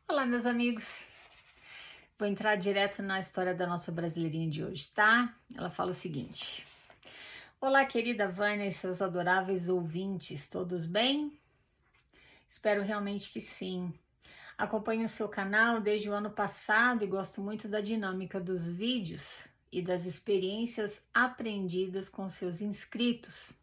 Olá, meus amigos. Vou entrar direto na história da nossa brasileirinha de hoje, tá? Ela fala o seguinte: Olá, querida Vânia e seus adoráveis ouvintes, todos bem? Espero realmente que sim. Acompanho o seu canal desde o ano passado e gosto muito da dinâmica dos vídeos e das experiências aprendidas com seus inscritos.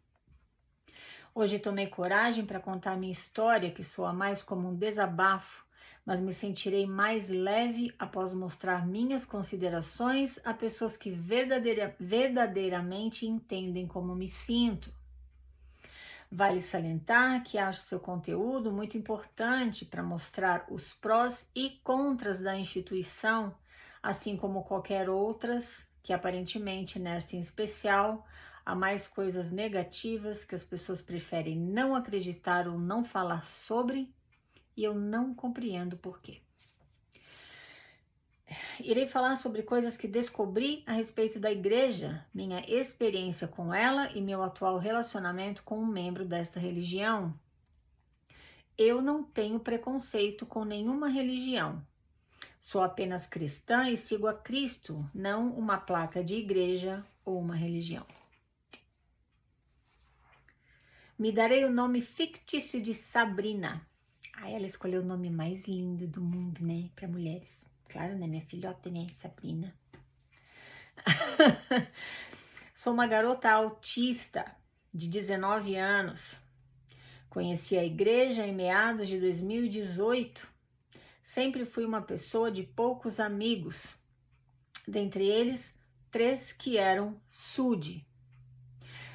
Hoje tomei coragem para contar minha história, que soa mais como um desabafo, mas me sentirei mais leve após mostrar minhas considerações a pessoas que verdadeiramente entendem como me sinto. Vale salientar que acho seu conteúdo muito importante para mostrar os prós e contras da instituição, assim como qualquer outras, que aparentemente nesta em especial há mais coisas negativas que as pessoas preferem não acreditar ou não falar sobre, e eu não compreendo por quê. Irei falar sobre coisas que descobri a respeito da igreja, minha experiência com ela e meu atual relacionamento com um membro desta religião. Eu não tenho preconceito com nenhuma religião. Sou apenas cristã e sigo a Cristo, não uma placa de igreja ou uma religião. Me darei o nome fictício de Sabrina. Ela escolheu o nome mais lindo do mundo, né, para mulheres. Claro, né, minha filhota, né, Sabrina. Sou uma garota autista de 19 anos. Conheci a igreja em meados de 2018. Sempre fui uma pessoa de poucos amigos, dentre eles 3 que eram SUD.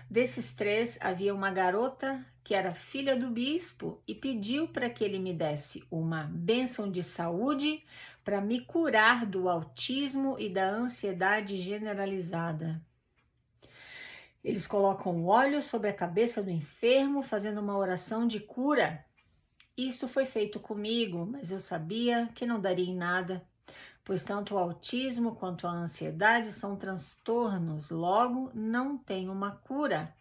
Desses 3, havia uma garota que era filha do bispo e pediu para que ele me desse uma bênção de saúde para me curar do autismo e da ansiedade generalizada. Eles colocam óleo sobre a cabeça do enfermo, fazendo uma oração de cura. Isto foi feito comigo, mas eu sabia que não daria em nada, pois tanto o autismo quanto a ansiedade são transtornos, logo não tem uma cura,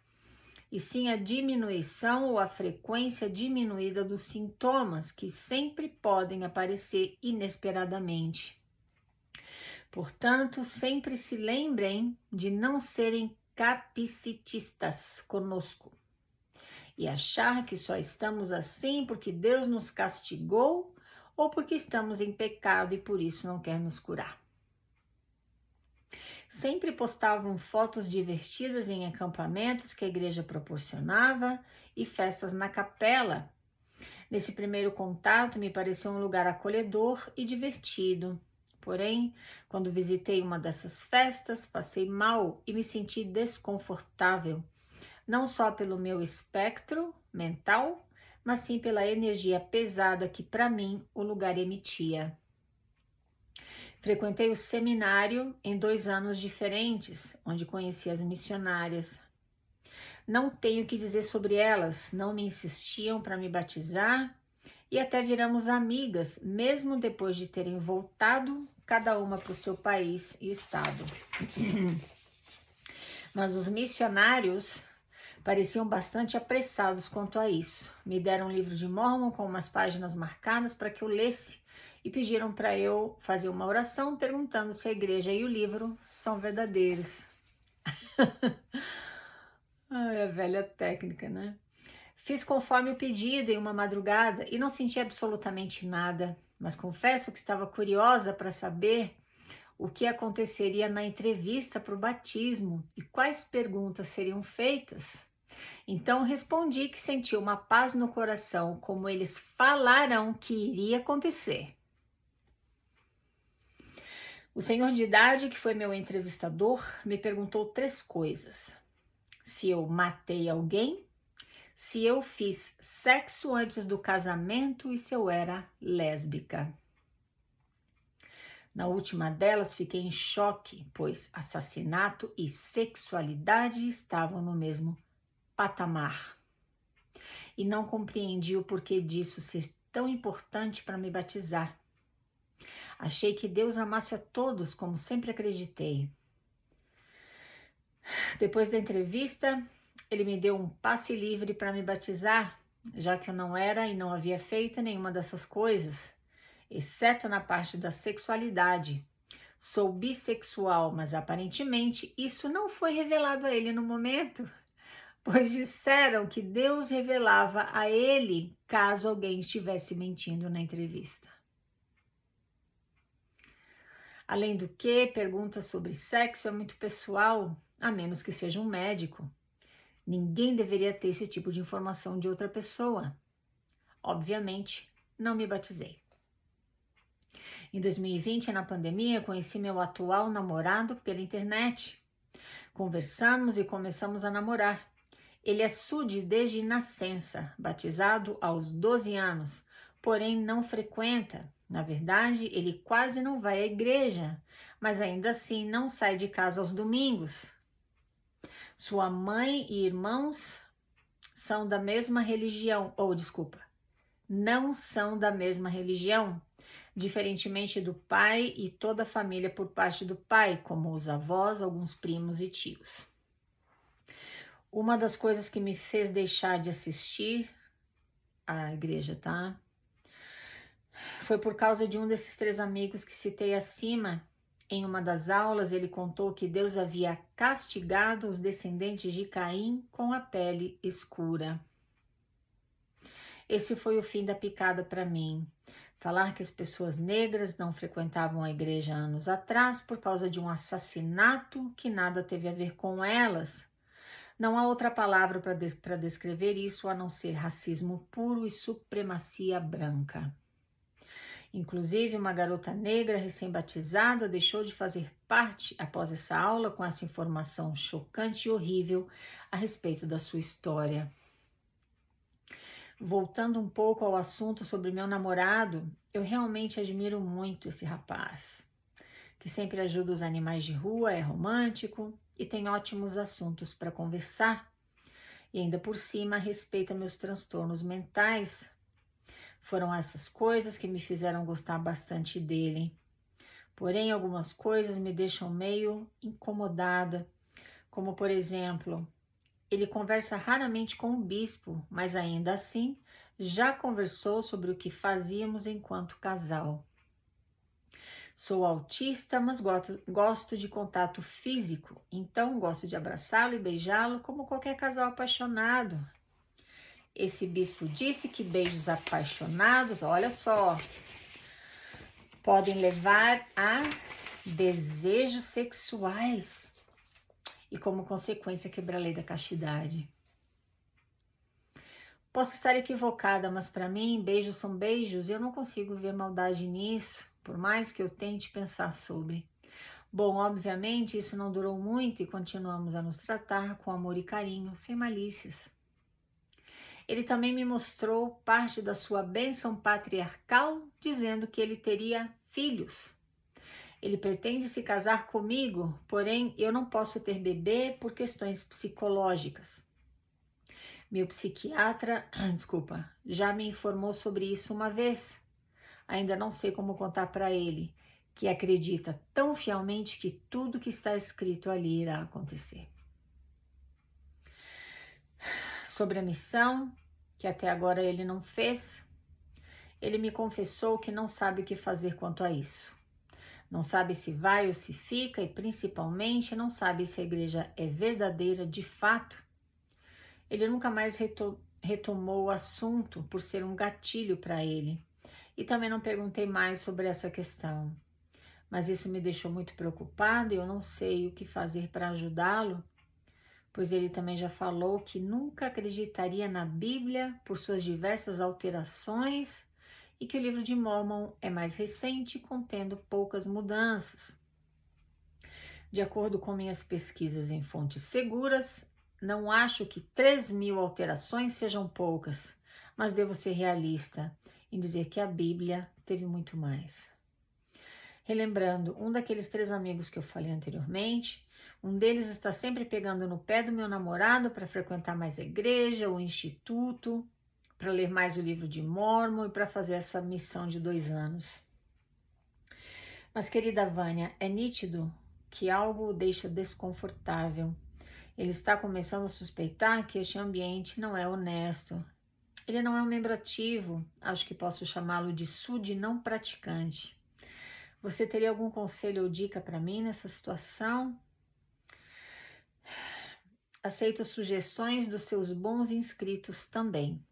e sim a diminuição ou a frequência diminuída dos sintomas, que sempre podem aparecer inesperadamente. Portanto, sempre se lembrem de não serem capacitistas conosco e achar que só estamos assim porque Deus nos castigou ou porque estamos em pecado e por isso não quer nos curar. Sempre postavam fotos divertidas em acampamentos que a igreja proporcionava e festas na capela. Nesse primeiro contato, me pareceu um lugar acolhedor e divertido. Porém, quando visitei uma dessas festas, passei mal e me senti desconfortável, não só pelo meu espectro mental, mas sim pela energia pesada que, para mim, o lugar emitia. Frequentei o seminário em 2 anos diferentes, onde conheci as missionárias. Não tenho o que dizer sobre elas, não me insistiam para me batizar e até viramos amigas, mesmo depois de terem voltado cada uma para o seu país e estado. Mas os missionários pareciam bastante apressados quanto a isso. Me deram um livro de Mórmon com umas páginas marcadas para que eu lesse e pediram para eu fazer uma oração perguntando se a igreja e o livro são verdadeiros. É a velha técnica, né? Fiz conforme o pedido em uma madrugada e não senti absolutamente nada, mas confesso que estava curiosa para saber o que aconteceria na entrevista para o batismo e quais perguntas seriam feitas. Então respondi que senti uma paz no coração, como eles falaram que iria acontecer. O senhor de idade, que foi meu entrevistador, me perguntou 3 coisas: se eu matei alguém, se eu fiz sexo antes do casamento e se eu era lésbica. Na última delas, fiquei em choque, pois assassinato e sexualidade estavam no mesmo patamar. E não compreendi o porquê disso ser tão importante para me batizar. Achei que Deus amasse a todos, como sempre acreditei. Depois da entrevista, ele me deu um passe livre para me batizar, já que eu não era e não havia feito nenhuma dessas coisas. exceto na parte da sexualidade. Sou bissexual, mas aparentemente isso não foi revelado a ele no momento, pois disseram que Deus revelava a ele caso alguém estivesse mentindo na entrevista. Além do que, perguntas sobre sexo é muito pessoal, a menos que seja um médico. Ninguém deveria ter esse tipo de informação de outra pessoa. Obviamente, não me batizei. Em 2020, na pandemia, conheci meu atual namorado pela internet. Conversamos e começamos a namorar. Ele é SUD desde nascença, batizado aos 12 anos, porém não frequenta. Na verdade, ele quase não vai à igreja, mas ainda assim não sai de casa aos domingos. Sua mãe e irmãos são da mesma religião, não são da mesma religião, diferentemente do pai e toda a família por parte do pai, como os avós, alguns primos e tios. Uma das coisas que me fez deixar de assistir à igreja, tá? Foi por causa de um desses 3 amigos que citei acima. Em uma das aulas, ele contou que Deus havia castigado os descendentes de Caim com a pele escura. Esse foi o fim da picada para mim. Falar que as pessoas negras não frequentavam a igreja anos atrás por causa de um assassinato que nada teve a ver com elas. Não há outra palavra para descrever isso a não ser racismo puro e supremacia branca. Inclusive, uma garota negra recém-batizada deixou de fazer parte após essa aula com essa informação chocante e horrível a respeito da sua história. Voltando um pouco ao assunto sobre meu namorado, eu realmente admiro muito esse rapaz, que sempre ajuda os animais de rua, é romântico e tem ótimos assuntos para conversar. E ainda por cima respeita meus transtornos mentais. Foram essas coisas que me fizeram gostar bastante dele. Porém, algumas coisas me deixam meio incomodada, como por exemplo, ele conversa raramente com o bispo, mas ainda assim já conversou sobre o que fazíamos enquanto casal. Sou autista, mas gosto de contato físico, então gosto de abraçá-lo e beijá-lo como qualquer casal apaixonado. Esse bispo disse que beijos apaixonados, olha só, podem levar a desejos sexuais e, como consequência, quebrar a lei da castidade. Posso estar equivocada, mas para mim, beijos são beijos e eu não consigo ver maldade nisso, por mais que eu tente pensar sobre. Bom, obviamente, isso não durou muito e continuamos a nos tratar com amor e carinho, sem malícias. Ele também me mostrou parte da sua bênção patriarcal, dizendo que ele teria filhos. Ele pretende se casar comigo, porém eu não posso ter bebê por questões psicológicas. Meu psiquiatra, já me informou sobre isso uma vez. Ainda não sei como contar para ele, que acredita tão fielmente que tudo que está escrito ali irá acontecer. Sobre a missão, que até agora ele não fez, ele me confessou que não sabe o que fazer quanto a isso. Não sabe se vai ou se fica e principalmente não sabe se a igreja é verdadeira de fato. Ele nunca mais retomou o assunto por ser um gatilho para ele. E também não perguntei mais sobre essa questão. Mas isso me deixou muito preocupada e eu não sei o que fazer para ajudá-lo, pois ele também já falou que nunca acreditaria na Bíblia por suas diversas alterações e que o livro de Mórmon é mais recente, contendo poucas mudanças. De acordo com minhas pesquisas em fontes seguras, não acho que 3.000 alterações sejam poucas, mas devo ser realista em dizer que a Bíblia teve muito mais. Relembrando, um daqueles 3 amigos que eu falei anteriormente, um deles está sempre pegando no pé do meu namorado para frequentar mais a igreja, o instituto, para ler mais o livro de Mórmon e para fazer essa missão de 2 anos. Mas, querida Vânia, é nítido que algo o deixa desconfortável. Ele está começando a suspeitar que este ambiente não é honesto. Ele não é um membro ativo, acho que posso chamá-lo de SUD não praticante. Você teria algum conselho ou dica para mim nessa situação? Aceito sugestões dos seus bons inscritos também.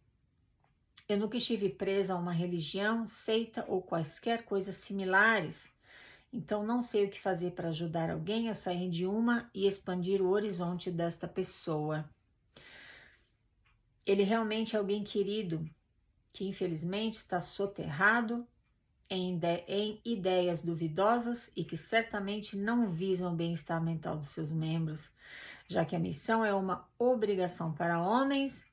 Eu nunca estive presa a uma religião, seita ou quaisquer coisas similares, então não sei o que fazer para ajudar alguém a sair de uma e expandir o horizonte desta pessoa. Ele realmente é alguém querido, que infelizmente está soterrado em ideias duvidosas e que certamente não visam o bem-estar mental dos seus membros, já que a missão é uma obrigação para homens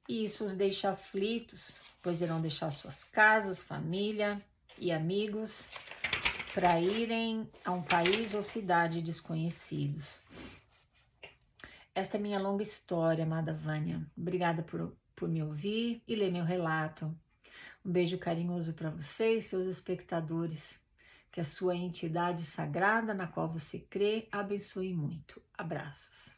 e isso os deixa aflitos, pois irão deixar suas casas, família e amigos para irem a um país ou cidade desconhecidos. Esta é minha longa história, amada Vânia. Obrigada por me ouvir e ler meu relato. Um beijo carinhoso para você e seus espectadores. Que a sua entidade sagrada na qual você crê abençoe muito. Abraços.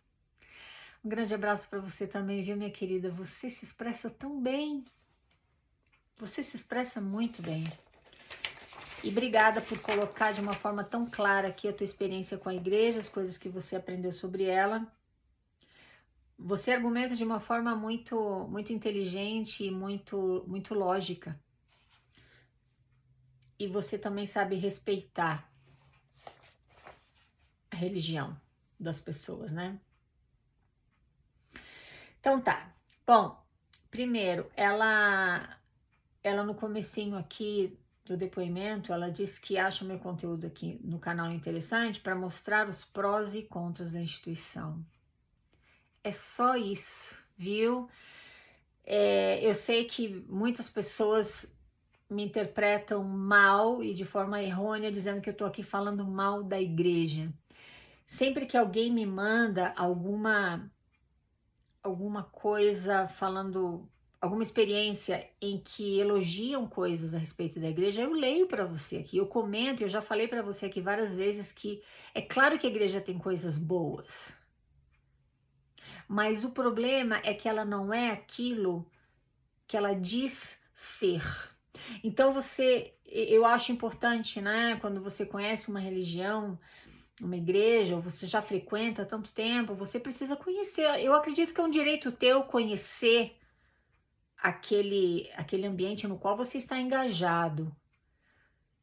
Um grande abraço para você também, viu, minha querida? Você se expressa tão bem. Você se expressa muito bem. E obrigada por colocar de uma forma tão clara aqui a tua experiência com a igreja, as coisas que você aprendeu sobre ela. Você argumenta de uma forma muito inteligente e muito lógica. E você também sabe respeitar a religião das pessoas, né? Então tá. Bom, primeiro, ela no comecinho aqui do depoimento, ela disse que acha o meu conteúdo aqui no canal interessante para mostrar os prós e contras da instituição. É só isso, viu? Eu sei que muitas pessoas me interpretam mal e de forma errônea, dizendo que eu tô aqui falando mal da igreja. Sempre que alguém me manda alguma coisa falando, alguma experiência em que elogiam coisas a respeito da igreja, eu leio para você aqui, eu comento, eu já falei para você aqui várias vezes que é claro que a igreja tem coisas boas, mas o problema é que ela não é aquilo que ela diz ser. Então eu acho importante, né, quando você conhece uma religião, uma igreja, ou você já frequenta há tanto tempo, você precisa conhecer. Eu acredito que é um direito teu conhecer aquele ambiente no qual você está engajado.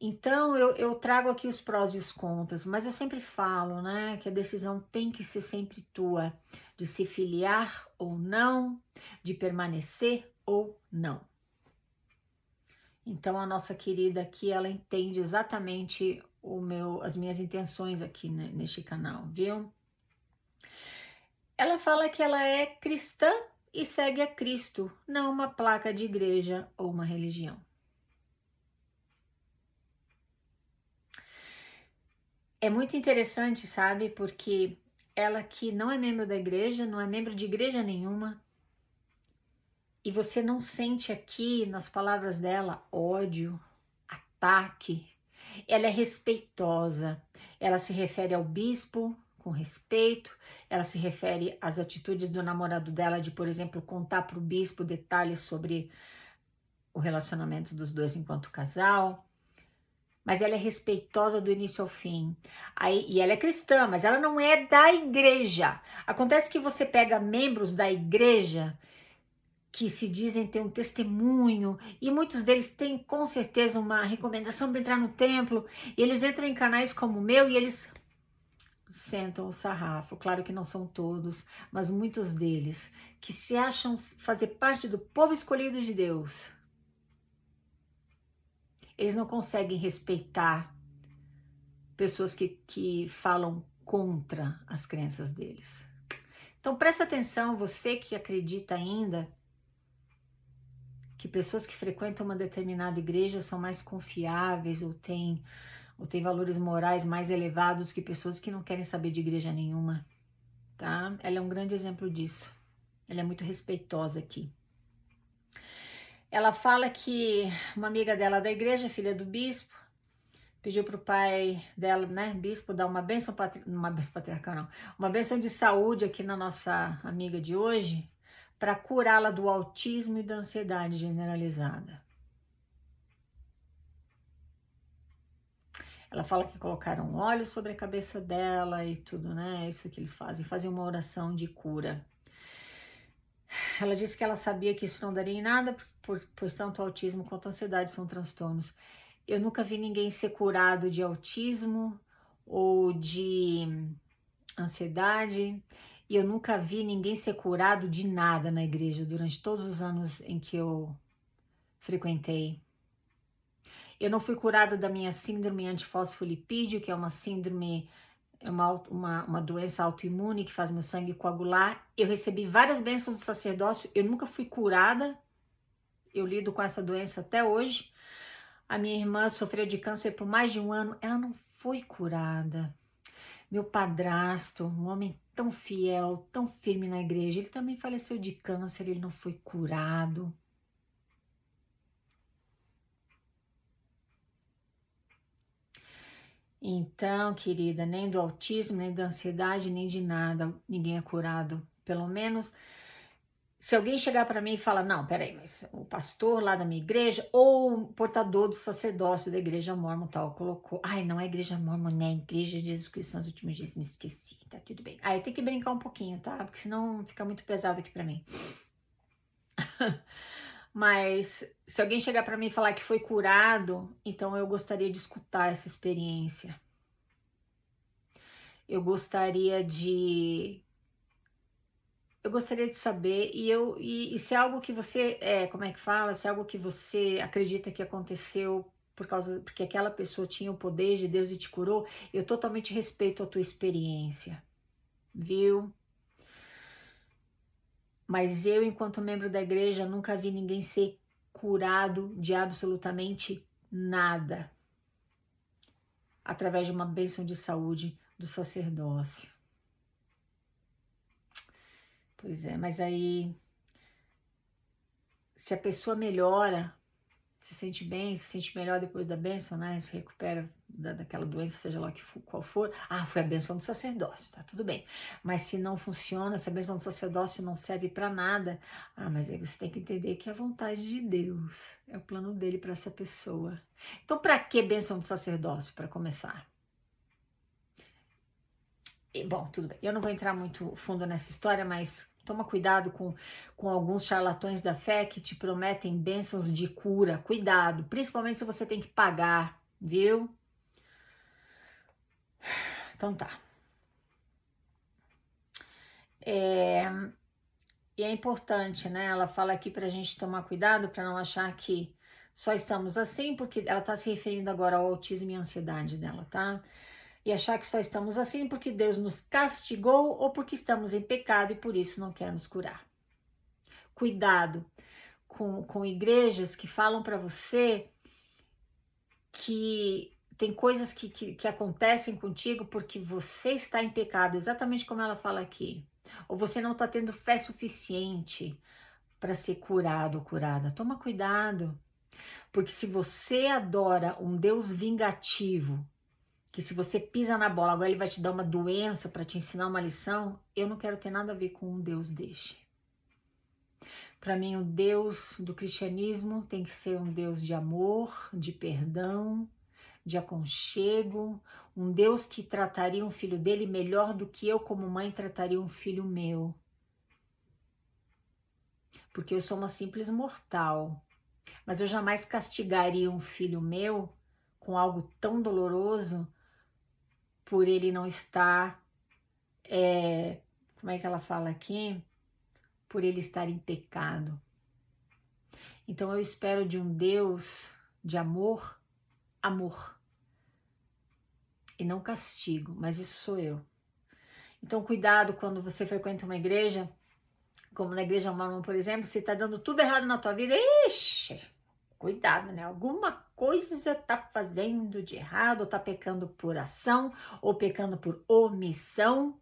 Então, eu trago aqui os prós e os contras, mas eu sempre falo, né, que a decisão tem que ser sempre tua, de se filiar ou não, de permanecer ou não. Então, a nossa querida aqui, ela entende exatamente as minhas intenções aqui, né, neste canal, viu? Ela fala que ela é cristã e segue a Cristo, não uma placa de igreja ou uma religião. É muito interessante, sabe? Porque ela que não é membro da igreja, não é membro de igreja nenhuma, e você não sente aqui nas palavras dela ódio, ataque. Ela é respeitosa, ela se refere ao bispo com respeito, ela se refere às atitudes do namorado dela de, por exemplo, contar para o bispo detalhes sobre o relacionamento dos dois enquanto casal. Mas ela é respeitosa do início ao fim. E ela é cristã, mas ela não é da igreja. Acontece que você pega membros da igreja que se dizem ter um testemunho, e muitos deles têm com certeza uma recomendação para entrar no templo, e eles entram em canais como o meu e eles sentam o sarrafo. Claro que não são todos, mas muitos deles, que se acham fazer parte do povo escolhido de Deus. Eles não conseguem respeitar pessoas que falam contra as crenças deles. Então presta atenção, você que acredita ainda que pessoas que frequentam uma determinada igreja são mais confiáveis ou têm valores morais mais elevados que pessoas que não querem saber de igreja nenhuma, tá? Ela é um grande exemplo disso. Ela é muito respeitosa aqui. Ela fala que uma amiga dela da igreja, filha do bispo, pediu para o pai dela, né, bispo, dar uma bênção patriarcal, não, uma bênção de saúde aqui na nossa amiga de hoje, para curá-la do autismo e da ansiedade generalizada. Ela fala que colocaram óleo sobre a cabeça dela e tudo, né? É isso que eles fazem uma oração de cura. Ela disse que ela sabia que isso não daria em nada, pois tanto o autismo quanto a ansiedade são transtornos. Eu nunca vi ninguém ser curado de autismo ou de ansiedade, e eu nunca vi ninguém ser curado de nada na igreja durante todos os anos em que eu frequentei. Eu não fui curada da minha síndrome antifosfolipídio, que é uma síndrome, é uma doença autoimune que faz meu sangue coagular. Eu recebi várias bênçãos do sacerdócio, eu nunca fui curada, eu lido com essa doença até hoje. A minha irmã sofreu de câncer por mais de um ano, ela não foi curada. Meu padrasto, um homem tão fiel, tão firme na igreja, ele também faleceu de câncer, ele não foi curado. Então, querida, nem do autismo, nem da ansiedade, nem de nada, ninguém é curado. Pelo menos, se alguém chegar para mim e falar, não, peraí, mas o pastor lá da minha igreja, ou o portador do sacerdócio da igreja mórmon tal, colocou, ai, não é igreja mórmon, né, igreja de Jesus Cristo nos últimos dias, me esqueci, tá tudo bem. Aí tem que brincar um pouquinho, tá, porque senão fica muito pesado aqui para mim. Mas se alguém chegar para mim e falar que foi curado, então eu gostaria de escutar essa experiência. Eu gostaria de saber, e se é algo que você, como é que fala, se é algo que você acredita que aconteceu porque aquela pessoa tinha o poder de Deus e te curou, eu totalmente respeito a tua experiência, viu? Mas eu, enquanto membro da igreja, nunca vi ninguém ser curado de absolutamente nada através de uma bênção de saúde do sacerdócio. Pois é, mas aí, se a pessoa melhora, se sente bem, se sente melhor depois da bênção, né? Se recupera daquela doença, seja lá qual for. Ah, foi a bênção do sacerdócio, tá tudo bem. Mas se não funciona, se a bênção do sacerdócio não serve para nada, ah, mas aí você tem que entender que é a vontade de Deus, é o plano dele para essa pessoa. Então, para que bênção do sacerdócio, para começar? E, bom, tudo bem. Eu não vou entrar muito fundo nessa história, mas toma cuidado com alguns charlatões da fé que te prometem bênçãos de cura. Cuidado, principalmente se você tem que pagar, viu? Então tá. E é importante, né? Ela fala aqui pra gente tomar cuidado para não achar que só estamos assim, porque ela tá se referindo agora ao autismo e ansiedade dela, tá? E achar que só estamos assim porque Deus nos castigou ou porque estamos em pecado e por isso não quer nos curar. Cuidado com igrejas que falam para você que tem coisas que acontecem contigo porque você está em pecado, exatamente como ela fala aqui. Ou você não está tendo fé suficiente para ser curado ou curada. Toma cuidado, porque se você adora um Deus vingativo, que se você pisa na bola, agora ele vai te dar uma doença para te ensinar uma lição, eu não quero ter nada a ver com um Deus deste. Para mim, o Deus do cristianismo tem que ser um Deus de amor, de perdão, de aconchego, um Deus que trataria um filho dele melhor do que eu, como mãe, trataria um filho meu. Porque eu sou uma simples mortal, mas eu jamais castigaria um filho meu com algo tão doloroso por ele não estar, como é que ela fala aqui? Por ele estar em pecado. Então eu espero de um Deus de amor, amor. E não castigo, mas isso sou eu. Então cuidado quando você frequenta uma igreja, como na igreja mórmon, por exemplo, se tá dando tudo errado na tua vida, ixi, cuidado, né? Alguma coisa você tá fazendo de errado, ou tá pecando por ação, ou pecando por omissão.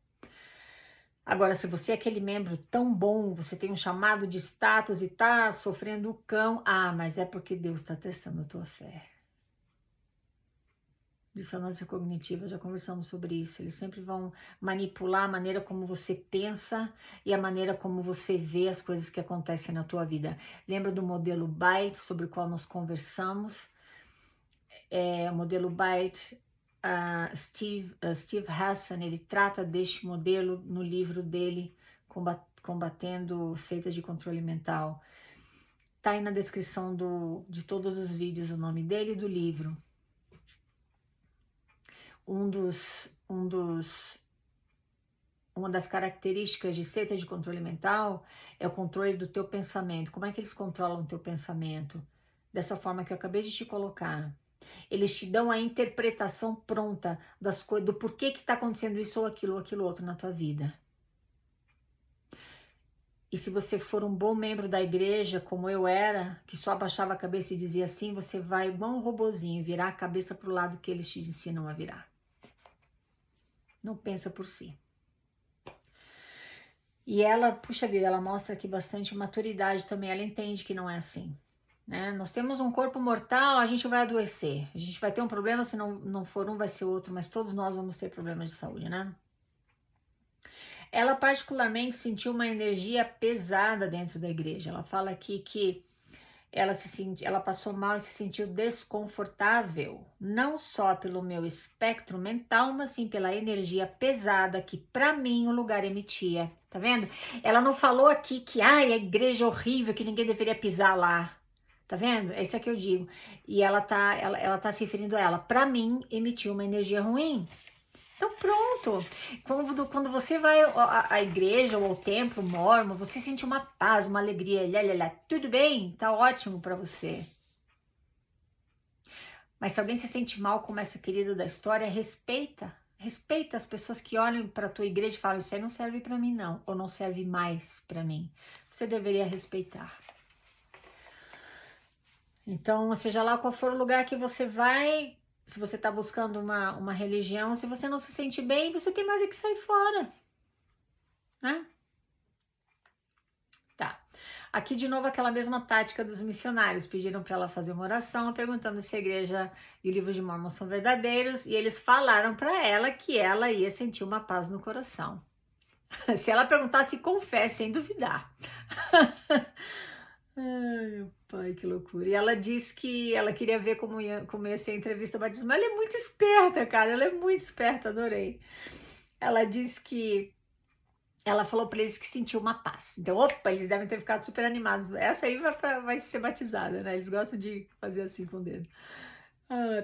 Agora, se você é aquele membro tão bom, você tem um chamado de status e tá sofrendo o cão, ah, mas é porque Deus está testando a tua fé. Dissonância cognitiva, já conversamos sobre isso. Eles sempre vão manipular a maneira como você pensa e a maneira como você vê as coisas que acontecem na tua vida. Lembra do modelo Byte, sobre o qual nós conversamos? O modelo Byte, Steve Hassan, ele trata deste modelo no livro dele, Combatendo Seitas de Controle Mental. Tá aí na descrição de todos os vídeos o nome dele e do livro. Uma das características de seita de controle mental é o controle do teu pensamento. Como é que eles controlam o teu pensamento? Dessa forma que eu acabei de te colocar. Eles te dão a interpretação pronta das coisas, do porquê que está acontecendo isso ou aquilo outro na tua vida. E se você for um bom membro da igreja, como eu era, que só abaixava a cabeça e dizia assim, você vai igual um robozinho, virar a cabeça para o lado que eles te ensinam a virar. Não pensa por si. E ela, puxa vida, ela mostra aqui bastante maturidade também. Ela entende que não é assim, né? Nós temos um corpo mortal, a gente vai adoecer. A gente vai ter um problema, se não for um, vai ser outro. Mas todos nós vamos ter problemas de saúde, né? Ela particularmente sentiu uma energia pesada dentro da igreja. Ela fala aqui que ela passou mal e se sentiu desconfortável, não só pelo meu espectro mental, mas sim pela energia pesada que para mim o lugar emitia. Tá vendo? Ela não falou aqui que a igreja é horrível, que ninguém deveria pisar lá. Tá vendo? É isso que eu digo. E ela tá se referindo a ela. Para mim emitiu uma energia ruim. Então pronto, quando você vai à igreja ou ao templo mormon, você sente uma paz, uma alegria, tudo bem, tá ótimo para você. Mas se alguém se sente mal como essa querida da história, respeita as pessoas que olham para a tua igreja e falam, isso aí não serve para mim não, ou não serve mais para mim. Você deveria respeitar. Então, seja lá qual for o lugar que você vai, se você está buscando uma religião, se você não se sente bem, você tem mais é que sair fora, né? Tá. Aqui de novo aquela mesma tática dos missionários. Pediram para ela fazer uma oração, perguntando se a igreja e o livro de Mormon são verdadeiros, e eles falaram para ela que ela ia sentir uma paz no coração. Se ela perguntasse, confesse, sem duvidar. Ai, meu pai, que loucura. E ela disse que ela queria ver como ia ser a entrevista batismal. Ela é muito esperta, cara. Ela é muito esperta, adorei. Ela disse que ela falou para eles que sentiu uma paz. Então, opa, eles devem ter ficado super animados. Essa aí vai ser batizada, né? Eles gostam de fazer assim com o dedo.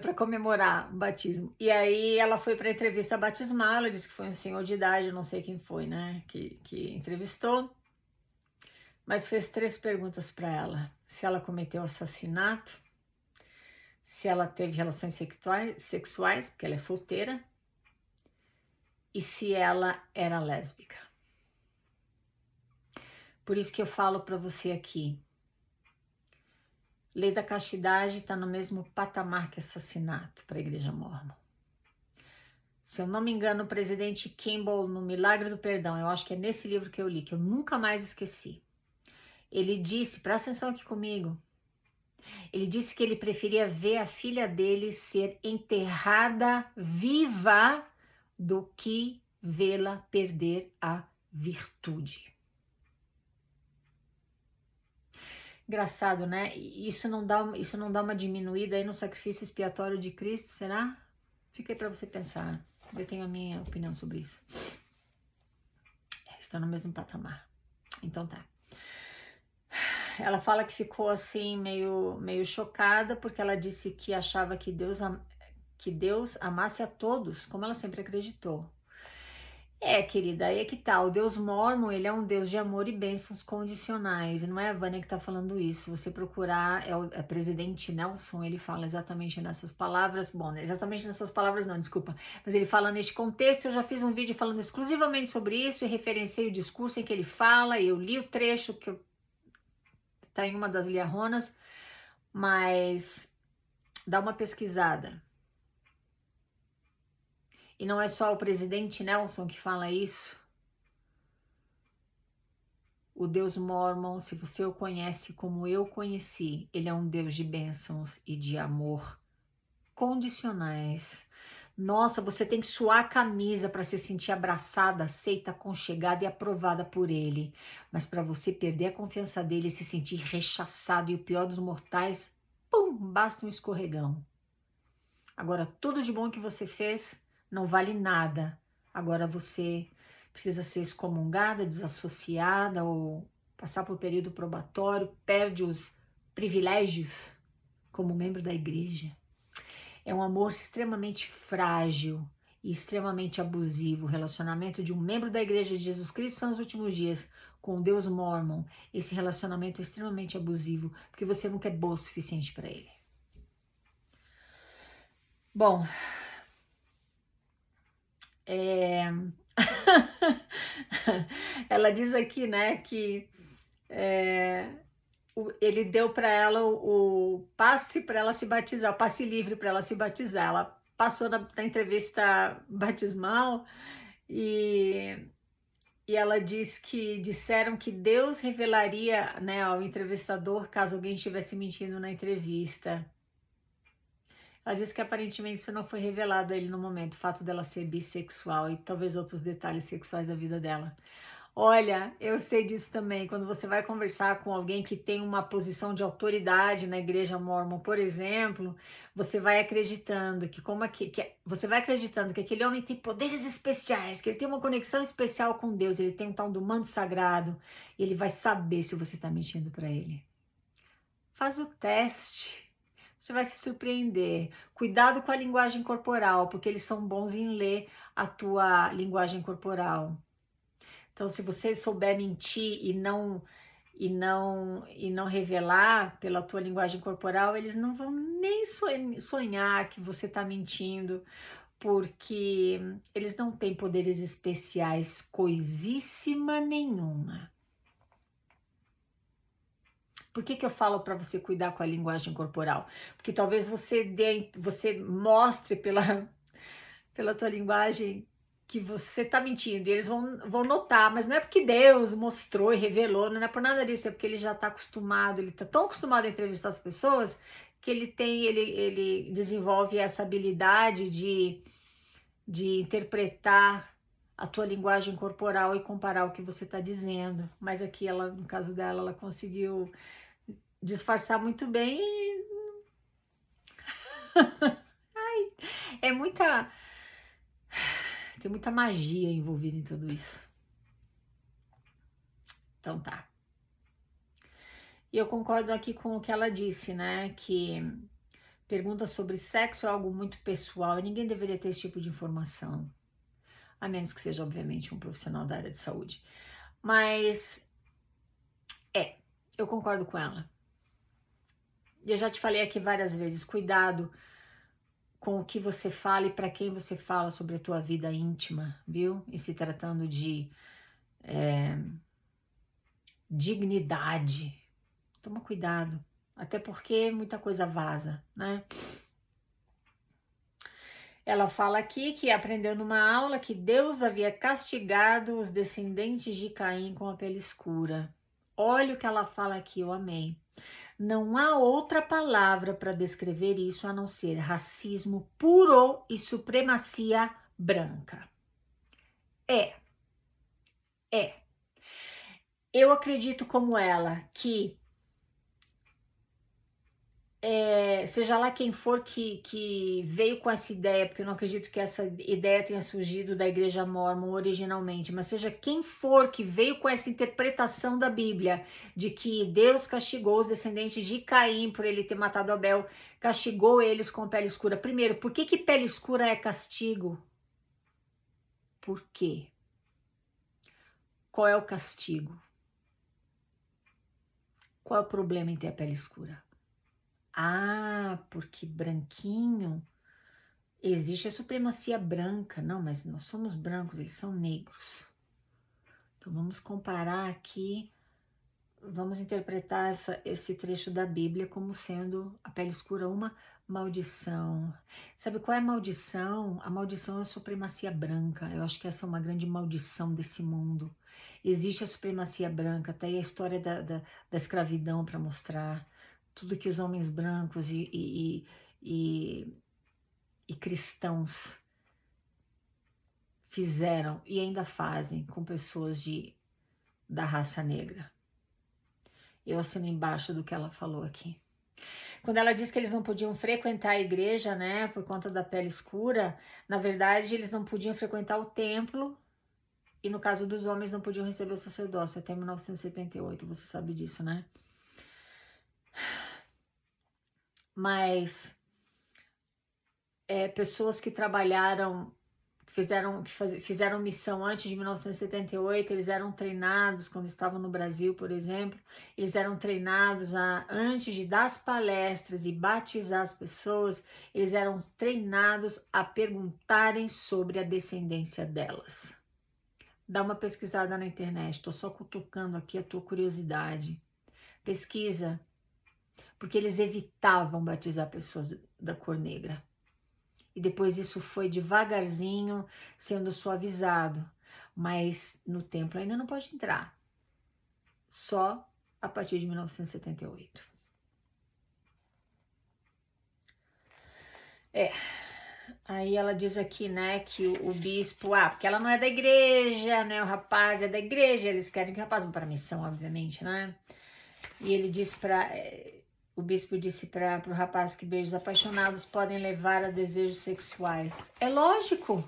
Para comemorar o batismo. E aí ela foi para a entrevista batismal. Ela disse que foi um senhor de idade, eu não sei quem foi, né? Que entrevistou. Mas fez 3 perguntas para ela. Se ela cometeu assassinato, se ela teve relações sexuais, porque ela é solteira, e se ela era lésbica. Por isso que eu falo para você aqui, lei da castidade está no mesmo patamar que assassinato para a Igreja Mormon. Se eu não me engano, o presidente Kimball, no Milagre do Perdão, eu acho que é nesse livro que eu li, que eu nunca mais esqueci, ele disse, presta atenção aqui comigo, ele disse que ele preferia ver a filha dele ser enterrada viva do que vê-la perder a virtude. Engraçado, né? Isso não dá uma diminuída aí no sacrifício expiatório de Cristo, será? Fica aí para você pensar. Eu tenho a minha opinião sobre isso. Está no mesmo patamar. Então tá. Ela fala que ficou assim meio chocada porque ela disse que achava que Deus amasse a todos, como ela sempre acreditou. Querida, aí é que tá, o Deus Mormon, ele é um Deus de amor e bênçãos condicionais, e não é a Vânia que tá falando isso, você procurar, é presidente Nelson, ele fala exatamente nessas palavras, bom, exatamente nessas palavras não, desculpa, mas ele fala neste contexto, eu já fiz um vídeo falando exclusivamente sobre isso, e referenciei o discurso em que ele fala, e eu li o trecho, que tá em uma das liarronas, mas dá uma pesquisada. E não é só o presidente Nelson que fala isso. O Deus Mormon, se você o conhece como eu conheci, ele é um Deus de bênçãos e de amor condicionais. Nossa, você tem que suar a camisa para se sentir abraçada, aceita, aconchegada e aprovada por ele. Mas para você perder a confiança dele e se sentir rechaçado e o pior dos mortais, pum, basta um escorregão. Agora, tudo de bom que você fez não vale nada. Agora você precisa ser excomungada, desassociada ou passar por período probatório, perde os privilégios como membro da igreja. É um amor extremamente frágil e extremamente abusivo. O relacionamento de um membro da Igreja de Jesus Cristo nos últimos dias com o Deus Mormon, esse relacionamento é extremamente abusivo, porque você nunca é boa o suficiente para ele. Bom, ela diz aqui, né, que ele deu para ela o passe para ela se batizar, o passe livre para ela se batizar. Ela passou na entrevista batismal e ela diz que disseram que Deus revelaria, né, ao entrevistador caso alguém estivesse mentindo na entrevista. Ela disse que aparentemente isso não foi revelado a ele no momento, o fato dela ser bissexual e talvez outros detalhes sexuais da vida dela. Olha, eu sei disso também. Quando você vai conversar com alguém que tem uma posição de autoridade na igreja mórmon, por exemplo, você vai acreditando você vai acreditando que aquele homem tem poderes especiais, que ele tem uma conexão especial com Deus, ele tem um tal do manto sagrado, e ele vai saber se você está mentindo para ele. Faz o teste. Você vai se surpreender. Cuidado com a linguagem corporal, porque eles são bons em ler a tua linguagem corporal. Então, se você souber mentir e não revelar pela tua linguagem corporal, eles não vão nem sonhar que você está mentindo, porque eles não têm poderes especiais, coisíssima nenhuma. Por que eu falo para você cuidar com a linguagem corporal? Porque talvez você mostre pela tua linguagem que você está mentindo, e eles vão notar, mas não é porque Deus mostrou e revelou, não é por nada disso, é porque ele já está acostumado, ele está tão acostumado a entrevistar as pessoas que ele desenvolve essa habilidade de interpretar a tua linguagem corporal e comparar o que você está dizendo. Mas aqui ela, no caso dela, ela conseguiu disfarçar muito bem e... Ai, é muita... Tem muita magia envolvida em tudo isso. Então tá. E eu concordo aqui com o que ela disse, né? Que pergunta sobre sexo é algo muito pessoal e ninguém deveria ter esse tipo de informação. A menos que seja, obviamente, um profissional da área de saúde. Mas, eu concordo com ela. E eu já te falei aqui várias vezes, cuidado com o que você fala e para quem você fala sobre a tua vida íntima, viu? E se tratando de dignidade. Toma cuidado, até porque muita coisa vaza, né? Ela fala aqui que aprendeu numa aula que Deus havia castigado os descendentes de Caim com a pele escura. Olha o que ela fala aqui, eu amei. Não há outra palavra para descrever isso a não ser racismo puro e supremacia branca. É. Eu acredito como ela que seja lá quem for que veio com essa ideia, porque eu não acredito que essa ideia tenha surgido da Igreja Mórmon originalmente, mas seja quem for que veio com essa interpretação da Bíblia, de que Deus castigou os descendentes de Caim por ele ter matado Abel, castigou eles com pele escura. Primeiro, por que pele escura é castigo? Por quê? Qual é o castigo? Qual é o problema em ter a pele escura? Ah, porque branquinho, existe a supremacia branca. Não, mas nós somos brancos, eles são negros. Então vamos comparar aqui, vamos interpretar esse trecho da Bíblia como sendo a pele escura uma maldição. Sabe qual é a maldição? A maldição é a supremacia branca. Eu acho que essa é uma grande maldição desse mundo. Existe a supremacia branca, até aí a história da escravidão para mostrar tudo que os homens brancos e cristãos fizeram e ainda fazem com pessoas da raça negra. Eu assino embaixo do que ela falou aqui. Quando ela diz que eles não podiam frequentar a igreja, né, por conta da pele escura, na verdade eles não podiam frequentar o templo e no caso dos homens não podiam receber o sacerdócio até 1978, você sabe disso, né? Mas pessoas que trabalharam, fizeram missão antes de 1978, eles eram treinados, quando estavam no Brasil, por exemplo, eles eram treinados antes de dar as palestras e batizar as pessoas, eles eram treinados a perguntarem sobre a descendência delas. Dá uma pesquisada na internet, estou só cutucando aqui a tua curiosidade. Pesquisa, porque eles evitavam batizar pessoas da cor negra. E depois isso foi devagarzinho sendo suavizado. Mas no templo ainda não pode entrar. Só a partir de 1978. Aí ela diz aqui, né, que o bispo... porque ela não é da igreja, né? O rapaz é da igreja. Eles querem que o rapaz vá para a missão, obviamente, né? E ele diz o bispo disse para o rapaz que beijos apaixonados podem levar a desejos sexuais. É lógico.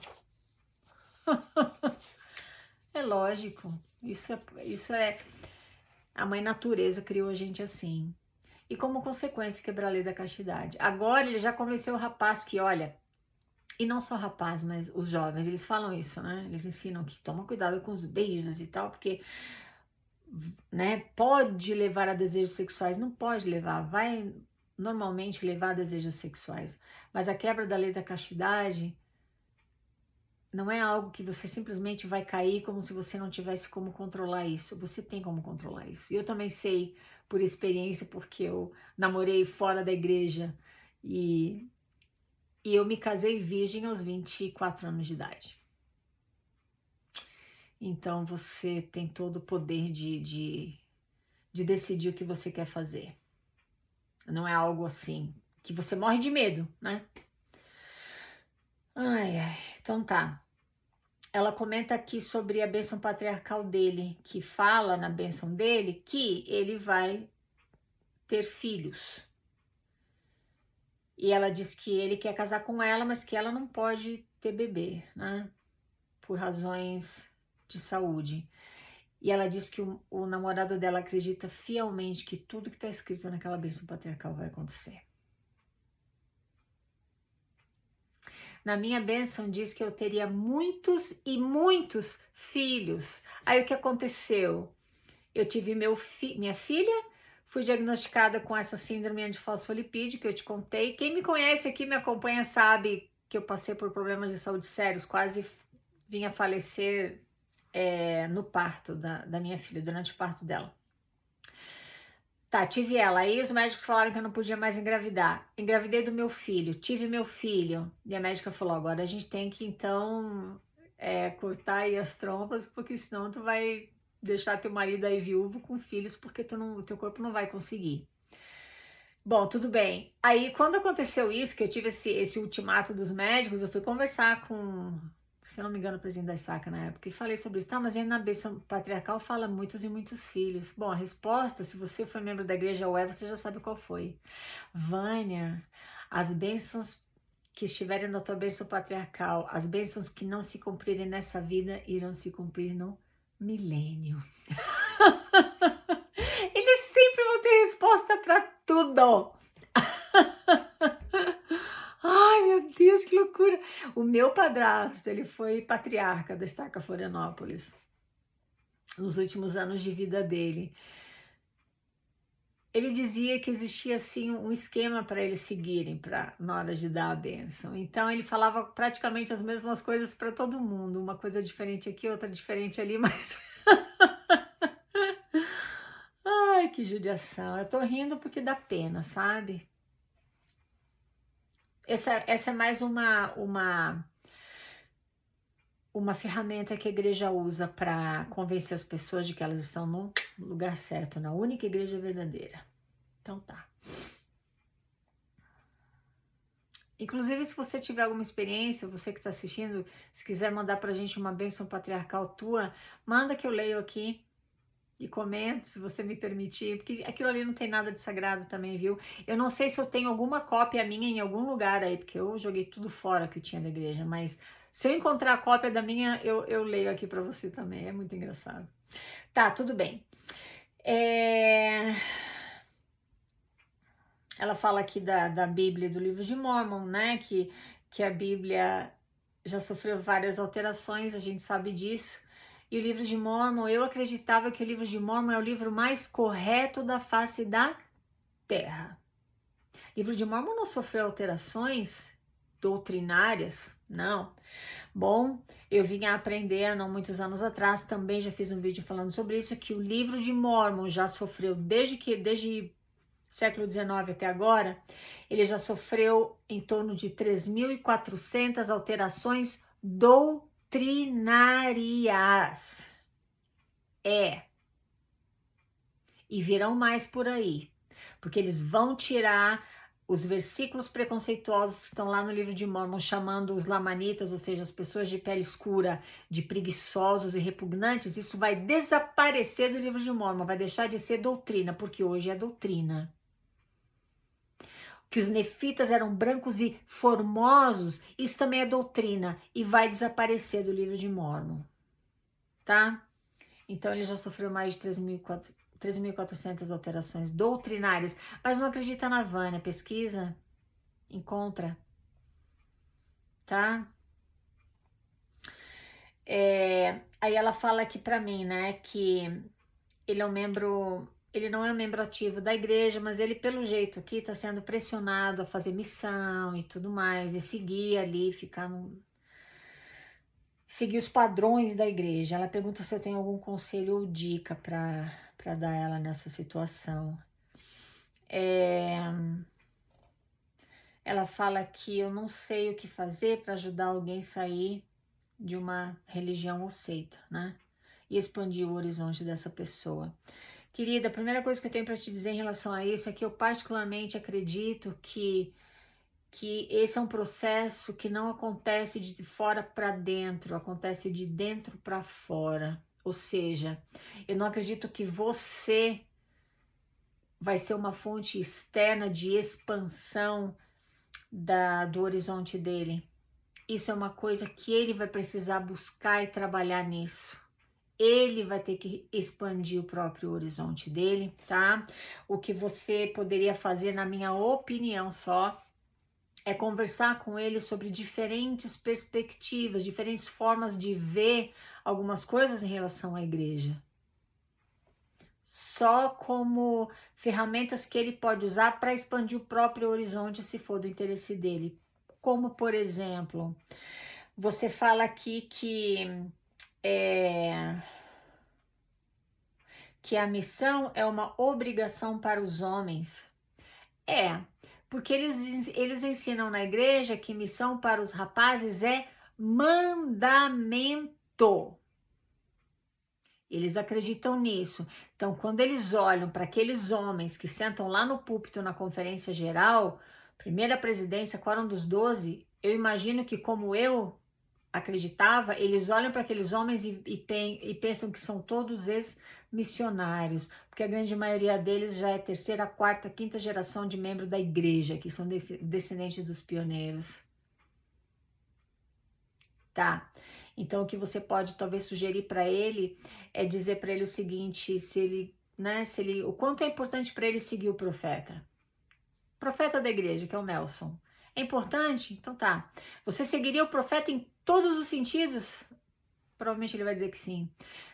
É lógico. Isso é... A mãe natureza criou a gente assim. E como consequência quebrar a lei da castidade. Agora ele já convenceu o rapaz que, olha... E não só rapaz, mas os jovens, eles falam isso, né? Eles ensinam que toma cuidado com os beijos e tal, porque... né, pode levar a desejos sexuais, não pode levar, vai normalmente levar a desejos sexuais, mas a quebra da lei da castidade não é algo que você simplesmente vai cair como se você não tivesse como controlar isso, você tem como controlar isso. E eu também sei por experiência, porque eu namorei fora da igreja e eu me casei virgem aos 24 anos de idade. Então você tem todo o poder de decidir o que você quer fazer. Não é algo assim que você morre de medo, né? Ai, então tá. Ela comenta aqui sobre a bênção patriarcal dele, que fala na bênção dele que ele vai ter filhos. E ela diz que ele quer casar com ela, mas que ela não pode ter bebê, né? Por razões de saúde. E ela diz que o namorado dela acredita fielmente que tudo que está escrito naquela bênção patriarcal vai acontecer. Na minha bênção diz que eu teria muitos e muitos filhos. Aí o que aconteceu? Eu tive minha filha, fui diagnosticada com essa síndrome antifosfolipídio que eu te contei. Quem me conhece aqui, me acompanha, sabe que eu passei por problemas de saúde sérios, quase vim a falecer no parto da minha filha, durante o parto dela. Tá, tive ela. Aí os médicos falaram que eu não podia mais engravidar. Engravidei do meu filho, tive meu filho. E a médica falou, agora a gente tem que então cortar aí as trompas, porque senão tu vai deixar teu marido aí viúvo com filhos, porque teu corpo não vai conseguir. Bom, tudo bem. Aí quando aconteceu isso, que eu tive esse ultimato dos médicos, eu fui conversar com... se não me engano, o presidente da estaca na época, e falei sobre isso. Tá, mas aí na bênção patriarcal fala muitos e muitos filhos. Bom, a resposta, se você foi membro da igreja ou você já sabe qual foi. Vânia, as bênçãos que estiverem na tua bênção patriarcal, as bênçãos que não se cumprirem nessa vida, irão se cumprir no milênio. Eles sempre vão ter resposta para tudo. Ai, meu Deus, que loucura! O meu padrasto, ele foi patriarca da Estaca Florianópolis nos últimos anos de vida dele. Ele dizia que existia assim um esquema para eles seguirem na hora de dar a bênção. Então ele falava praticamente as mesmas coisas para todo mundo, uma coisa diferente aqui, outra diferente ali, mas ai, que judiação. Eu tô rindo porque dá pena, sabe? Essa é mais uma ferramenta que a igreja usa para convencer as pessoas de que elas estão no lugar certo, na única igreja verdadeira. Então tá. Inclusive, se você tiver alguma experiência, você que está assistindo, se quiser mandar para a gente uma bênção patriarcal tua, manda que eu leio aqui e comento, se você me permitir, porque aquilo ali não tem nada de sagrado também, viu? Eu não sei se eu tenho alguma cópia minha em algum lugar aí, porque eu joguei tudo fora que tinha da igreja, mas se eu encontrar a cópia da minha, eu leio aqui para você também, é muito engraçado. Tá, tudo bem. Ela fala aqui da Bíblia e do livro de Mórmon, né? Que a Bíblia já sofreu várias alterações, a gente sabe disso. E o livro de Mórmon, eu acreditava que o livro de Mórmon é o livro mais correto da face da Terra. O livro de Mórmon não sofreu alterações doutrinárias, não. Bom, eu vim a aprender há não muitos anos atrás, também já fiz um vídeo falando sobre isso, que o livro de Mórmon já sofreu desde século XIX até agora, ele já sofreu em torno de 3.400 alterações doutrinárias. E virão mais por aí, porque eles vão tirar os versículos preconceituosos que estão lá no livro de Mórmon, chamando os lamanitas, ou seja, as pessoas de pele escura, de preguiçosos e repugnantes. Isso vai desaparecer do livro de Mórmon, vai deixar de ser doutrina, porque hoje é doutrina. Que os nefitas eram brancos e formosos, isso também é doutrina e vai desaparecer do livro de Mórmon, tá? Então ele já sofreu mais de 3.400 alterações doutrinárias, mas não acredita na Vânia, pesquisa, encontra, tá? Aí ela fala aqui pra mim, né, que ele é um membro... Ele não é um membro ativo da igreja, mas ele, pelo jeito aqui, está sendo pressionado a fazer missão e tudo mais, e seguir ali, seguir os padrões da igreja. Ela pergunta se eu tenho algum conselho ou dica para dar ela nessa situação. Ela fala que eu não sei o que fazer para ajudar alguém a sair de uma religião ou seita, né? E expandir o horizonte dessa pessoa. Querida, a primeira coisa que eu tenho para te dizer em relação a isso é que eu particularmente acredito que esse é um processo que não acontece de fora para dentro, acontece de dentro para fora. Ou seja, eu não acredito que você vai ser uma fonte externa de expansão do horizonte dele. Isso é uma coisa que ele vai precisar buscar e trabalhar nisso. Ele vai ter que expandir o próprio horizonte dele, tá? O que você poderia fazer, na minha opinião só, é conversar com ele sobre diferentes perspectivas, diferentes formas de ver algumas coisas em relação à igreja. Só como ferramentas que ele pode usar para expandir o próprio horizonte, se for do interesse dele. Como, por exemplo, você fala aqui que a missão é uma obrigação para os homens. Porque eles ensinam na igreja que missão para os rapazes é mandamento. Eles acreditam nisso. Então, quando eles olham para aqueles homens que sentam lá no púlpito na conferência geral, primeira presidência, quórum dos 12, eu imagino que, como eu acreditava, eles olham para aqueles homens e pensam que são todos ex-missionários, porque a grande maioria deles já é terceira, quarta, quinta geração de membro da igreja, que são descendentes dos pioneiros. Tá? Então, o que você pode talvez sugerir para ele é dizer para ele o seguinte, o quanto é importante para ele seguir o profeta da igreja, que é o Nelson. É importante? Então tá. Você seguiria o profeta em todos os sentidos? Provavelmente ele vai dizer que sim.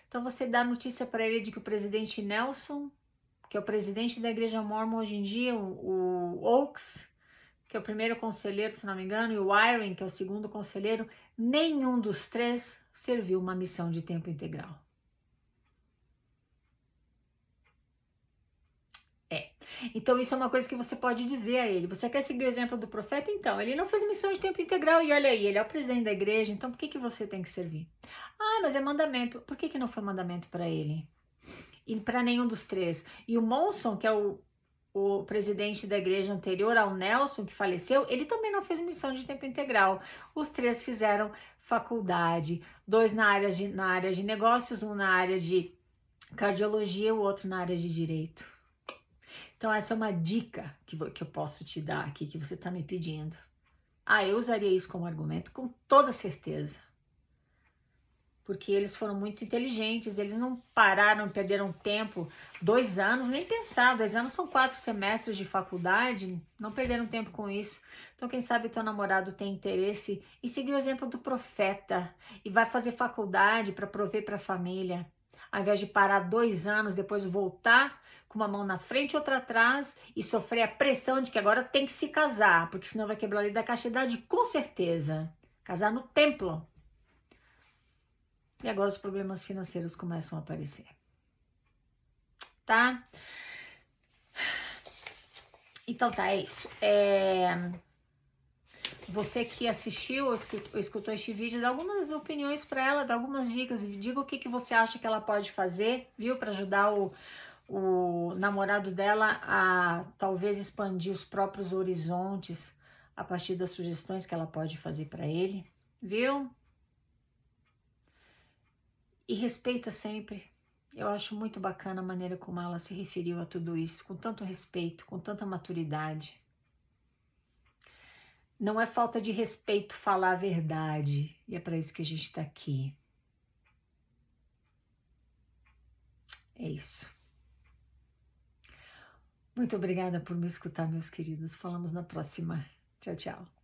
Então você dá notícia para ele de que o presidente Nelson, que é o presidente da igreja mórmon hoje em dia, o Oaks, que é o primeiro conselheiro, se não me engano, e o Irwin, que é o segundo conselheiro, nenhum dos três serviu uma missão de tempo integral. Então isso é uma coisa que você pode dizer a ele. Você quer seguir o exemplo do profeta? Então, ele não fez missão de tempo integral e olha aí, ele é o presidente da igreja, então por que você tem que servir? Ah, mas é mandamento. Por que não foi mandamento para ele? E para nenhum dos três? E o Monson, que é o o presidente da igreja anterior ao Nelson, que faleceu, ele também não fez missão de tempo integral. Os 3 fizeram faculdade, 2 na área de negócios, um na área de cardiologia, o outro na área de direito. Então essa é uma dica que eu posso te dar aqui, que você está me pedindo. Eu usaria isso como argumento com toda certeza. Porque eles foram muito inteligentes, eles não pararam, perderam tempo, 2 anos, nem pensar, 2 anos são 4 semestres de faculdade, não perderam tempo com isso. Então quem sabe teu namorado tem interesse em seguir o exemplo do profeta e vai fazer faculdade para prover para a família, ao invés de parar 2 anos, depois voltar com uma mão na frente e outra atrás e sofrer a pressão de que agora tem que se casar, porque senão vai quebrar a lei da castidade, com certeza. Casar no templo. E agora os problemas financeiros começam a aparecer. Tá? Então tá, é isso. Você que assistiu ou escutou este vídeo, dá algumas opiniões para ela, dá algumas dicas. Diga o que você acha que ela pode fazer, viu? Para ajudar o namorado dela a talvez expandir os próprios horizontes a partir das sugestões que ela pode fazer para ele, viu? E respeita sempre. Eu acho muito bacana a maneira como ela se referiu a tudo isso, com tanto respeito, com tanta maturidade. Não é falta de respeito falar a verdade, e é para isso que a gente está aqui. É isso. Muito obrigada por me escutar, meus queridos. Falamos na próxima. Tchau, tchau.